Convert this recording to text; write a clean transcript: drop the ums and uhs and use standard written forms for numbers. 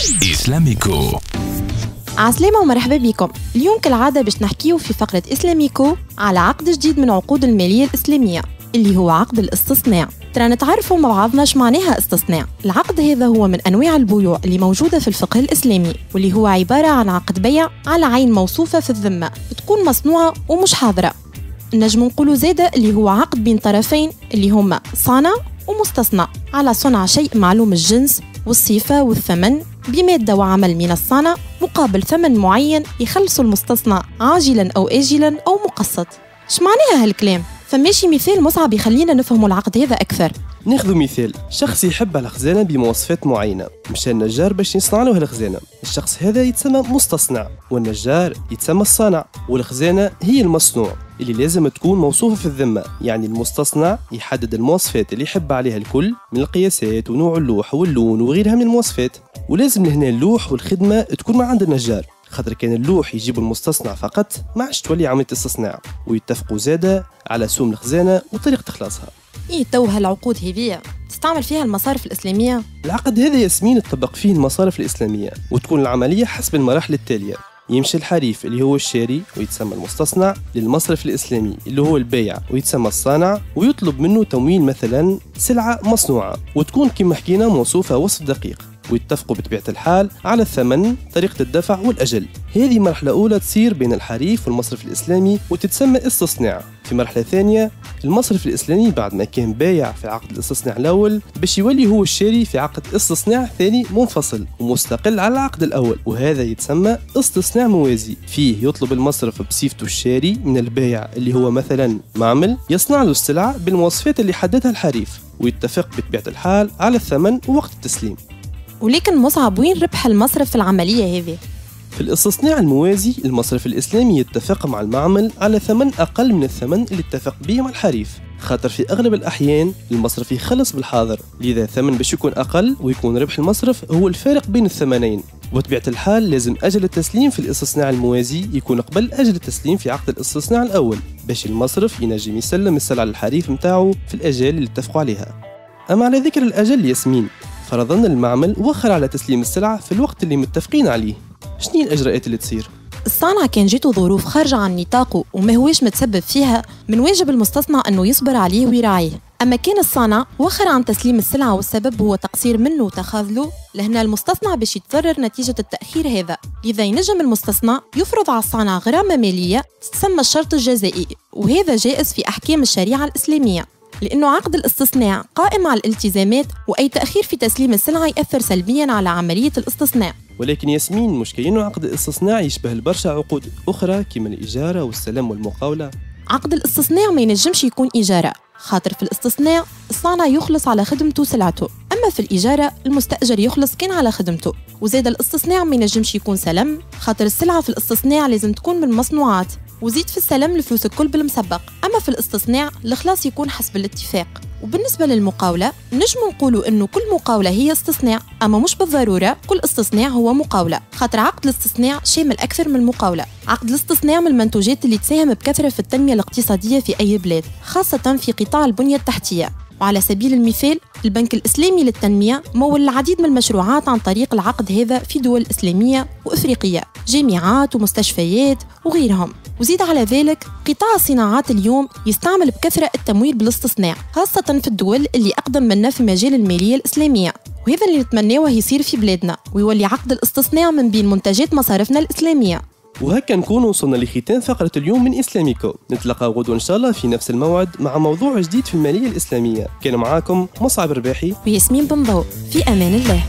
إسلاميكو. عسلامة ومرحبا بكم. اليوم كالعادة باش نحكيو في فقرة إسلاميكو على عقد جديد من عقود المالية الإسلامية اللي هو عقد الاستصناع. ترى نتعرفوا مع بعضنا اش معناها استصناع. العقد هذا هو من أنواع البيوع اللي موجودة في الفقه الإسلامي، واللي هو عبارة عن عقد بيع على عين موصوفة في الذمة بتكون مصنوعة ومش حاضرة. نجم نقولوا زادة اللي هو عقد بين طرفين اللي هما صانع ومستصنع على صنع شيء معلوم الجنس والصفة والثمن بمادة وعمل من الصانع مقابل ثمن معين يخلص المستصنع عاجلا أو آجلا أو مقسط. اش معناها هالكلام؟ فماشي مثال مصعب يخلينا نفهموا العقد هذا أكثر. ناخذ مثال، شخص يحب على خزانة بمواصفات معينة، مشى النجار باش يصنع له هالخزانة. الشخص هذا يتسمى مستصنع، والنجار يتسمى الصانع، والخزانة هي المصنوع اللي لازم تكون موصوفة في الذمة. يعني المستصنع يحدد المواصفات اللي يحب عليها الكل من القياسات ونوع اللوح واللون وغيرها من المواصفات، ولازم لهنا اللوح والخدمة تكون من عند النجار، خاطر كان اللوح يجيب المستصنع فقط ما عادش تولي عملية استصناع. ويتفقوا زادة على سوم الخزانة وطريقة إخلاصها. تو هالعقود هذه تستعمل فيها المصارف الإسلامية؟ العقد هذا ياسمين تطبق فيه المصارف الإسلامية، وتكون العملية حسب المراحل التالية. يمشي الحريف اللي هو الشاري ويتسمى المستصنع للمصرف الإسلامي اللي هو البايع ويتسمى الصانع، ويطلب منه تمويل مثلا سلعة مصنوعة وتكون كما حكينا موصوفة وصف دقيق، ويتفقوا بطبيعة الحال على الثمن، طريقة الدفع والأجل. هذه مرحلة أولى تصير بين الحريف والمصرف الإسلامي وتتسمى استصناع. في مرحلة ثانية المصرف الإسلامي بعد ما كان بايع في عقد الاستصناع الأول باش يولي هو الشاري في عقد استصناع ثاني منفصل ومستقل على العقد الأول، وهذا يتسمى استصناع موازي. فيه يطلب المصرف بصفته الشاري من البايع اللي هو مثلا معمل يصنع له السلعة بالمواصفات اللي حددها الحريف، ويتفق بطبيعة الحال على الثمن ووقت التسليم. ولكن مصعب، وين ربح المصرف في العملية هذه؟ في الاستصناع الموازي المصرف الإسلامي يتفق مع المعمل على ثمن أقل من الثمن اللي اتفق به مع الحريف، خاطر في أغلب الأحيان المصرف يخلص بالحاضر، لذا الثمن باش يكون أقل ويكون ربح المصرف هو الفارق بين الثمنين. وبطبيعة الحال لازم أجل التسليم في الاستصناع الموازي يكون قبل أجل التسليم في عقد الاستصناع الأول، باش المصرف ينجم يسلم السلعة للحريف متاعه في الأجال اللي اتفقوا عليها. أما على ذكر الأجل ياسمين، فرضاً المعمل وخر على تسليم السلعة في الوقت اللي متفقين عليه، شنو الإجراءات اللي تصير؟ الصانع كان جيته ظروف خارجة عن نطاقه وما هوش متسبب فيها، من واجب المستصنع أنه يصبر عليه ويراعيه. أما كان الصانع وخر عن تسليم السلعة والسبب هو تقصير منه وتخاذله، لهنا المستصنع باش يتضرر نتيجة التأخير هذا. لذا ينجم المستصنع يفرض على الصانع غرامة مالية تسمى الشرط الجزائي، وهذا جائز في أحكام الشريعة الإسلامية، لأنه عقد الاستصناع قائم على الالتزامات، وأي تأخير في تسليم السلعة يأثر سلبياً على عملية الاستصناع. ولكن ياسمين مش كأنه عقد الاستصناع يشبه البرشا عقود أخرى كما الإجارة والسلام والمقاولة. عقد الاستصناع ما ينجمش يكون إجارة، خاطر في الاستصناع الصانع يخلص على خدمته سلعته، أما في الإجارة المستأجر يخلص كان على خدمته. وزاد الاستصناع ما ينجمش يكون سلم، خاطر السلعة في الاستصناع لازم تكون من المصنوعات، وزيد في السلم الفلوس الكل بالمسبق. أما في الاستصناع الإخلاص يكون حسب الاتفاق. وبالنسبة للمقاولة نجم نقولوا إنه كل مقاولة هي استصناع، أما مش بالضرورة كل استصناع هو مقاولة، خاطر عقد الاستصناع شامل أكثر من المقاولة. عقد الاستصناع من المنتوجات اللي تساهم بكثرة في التنمية الاقتصادية في أي بلاد، خاصة في قطاع البنية التحتية. وعلى سبيل المثال البنك الإسلامي للتنمية مول العديد من المشروعات عن طريق العقد هذا في دول إسلامية وإفريقية، جامعات ومستشفيات وغيرهم. وزيد على ذلك قطاع الصناعات اليوم يستعمل بكثرة التمويل بالاستصناع، خاصة في الدول اللي أقدم منا في مجال المالية الإسلامية، وهذا اللي نتمناه يصير في بلادنا، ويولي عقد الاستصناع من بين منتجات مصارفنا الإسلامية. وهكا نكون وصلنا لختام فقرة اليوم من إسلاميكو. نتلقى غدوة إن شاء الله في نفس الموعد مع موضوع جديد في المالية الإسلامية. كان معاكم مصعب الرباحي وياسمين بن ضوء، في أمان الله.